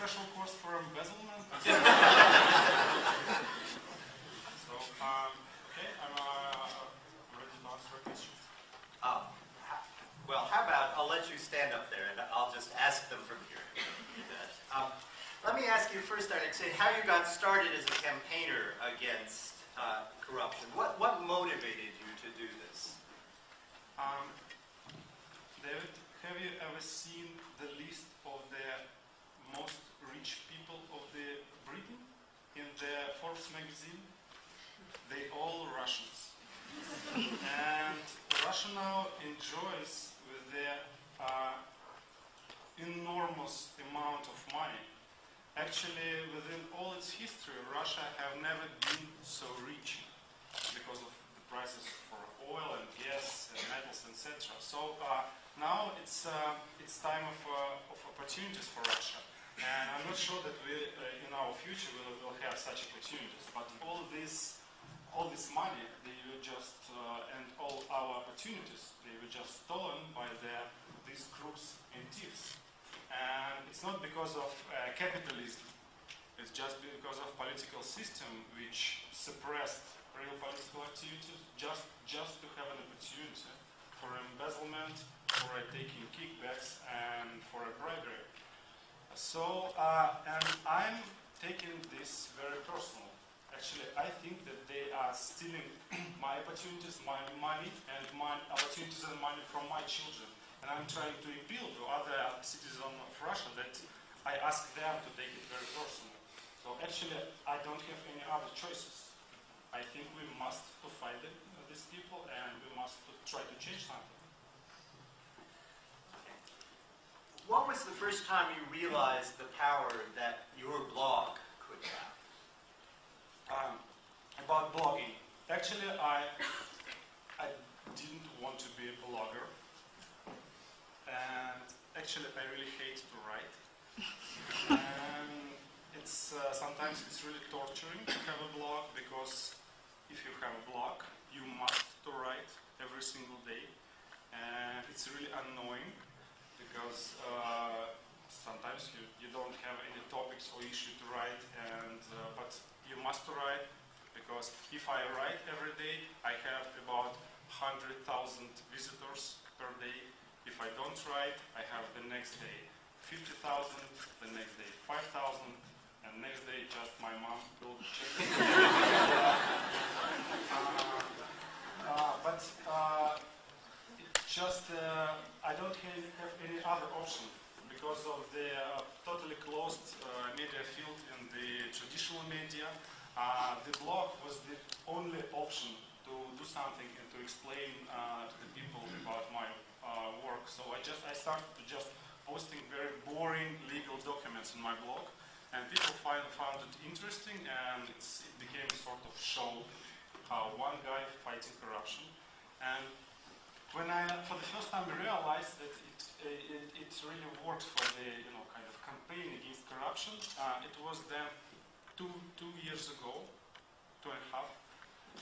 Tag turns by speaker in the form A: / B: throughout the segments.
A: special course for embezzlement. So, okay, I'm ready to answer questions.
B: Well, how about I'll let you stand up there and I'll just ask them from here. Let me ask you first, Alexei, how you got started as a campaigner against corruption. What motivated you to do this?
A: David, have you ever seen the list of the most rich people of the Britain in the Forbes magazine? They all Russians. And Russia now enjoys with their enormous amount of money. Actually, within all its history, Russia have never been so rich because of the prices for oil and gas and metals, etc. So now it's time of opportunities for Russia, and I'm not sure that we in our future will have such opportunities. But all this money, they were just and all our opportunities, they were just stolen by these crooks and thieves. And it's not because of capitalism. It's just because of political system which suppressed real political activities just to have an opportunity for embezzlement, for taking kickbacks, and for a bribery. So, and I'm taking this very personal. Actually, I think that they are stealing my opportunities, my money, and my opportunities and money from my children. And I'm trying to appeal to other citizens of Russia that I ask them to take it very personal. So actually, I don't have any other choices. I think we must fight these people, and we must try to change something.
B: What was the first time you realized the power that your blog could have?
A: About blogging. Actually, I didn't want to be a blogger. And actually, I really hate to write. And sometimes it's really torturing to have a blog, because if you have a blog, you must to write every single day. And it's really annoying, because sometimes you don't have any topics or issue to write, and but you must write, because if I write every day, I have about 100,000 visitors per day. If I don't write, I have the next day 50,000, the next day 5,000, and next day just my mom will check it. But I don't have any other option because of the totally closed media field in the traditional media. The blog was the only option to do something and to explain to the people about my work. So I started to just posting very boring legal documents in my blog, and people found it interesting, and it became a sort of show how one guy fighting corruption. And when I, for the first time, realized that it really works for the kind of campaign against corruption, it was then two years ago, 2.5.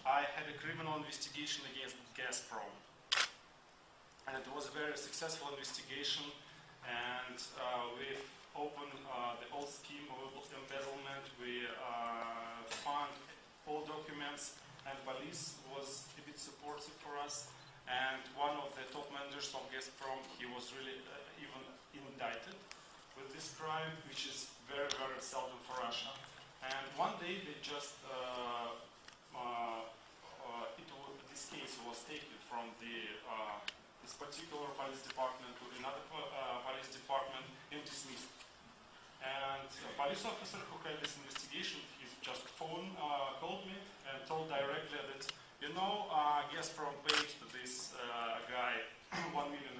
A: I had a criminal investigation against Gazprom. And it was a very successful investigation, and we've opened the whole scheme of embezzlement. We found all documents, and police was a bit supportive for us. And one of the top managers of Gazprom, he was really even indicted with this crime, which is very, very seldom for Russia. And one day they just, this case was taken from this particular police department to another police department and dismissed. And a police officer who had this investigation, his just called me and told directly that, Gazprom paid to this guy $1.5 million,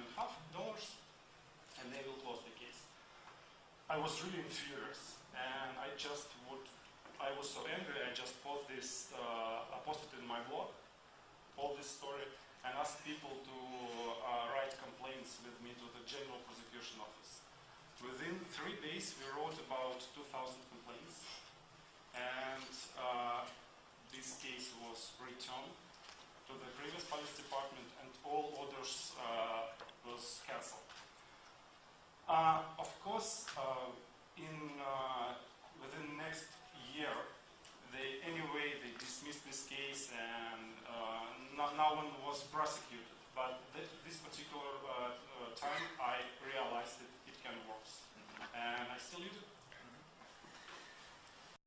A: and they will close the case. I was really furious, and I was so angry, I just posted in my blog, all this story, and asked people to write complaints with me to the General Prosecution Office. Within 3 days, we wrote about 2,000 complaints, and this case was returned to the previous police department, and all orders was cancelled. Of course, in no one was prosecuted. But this particular time, I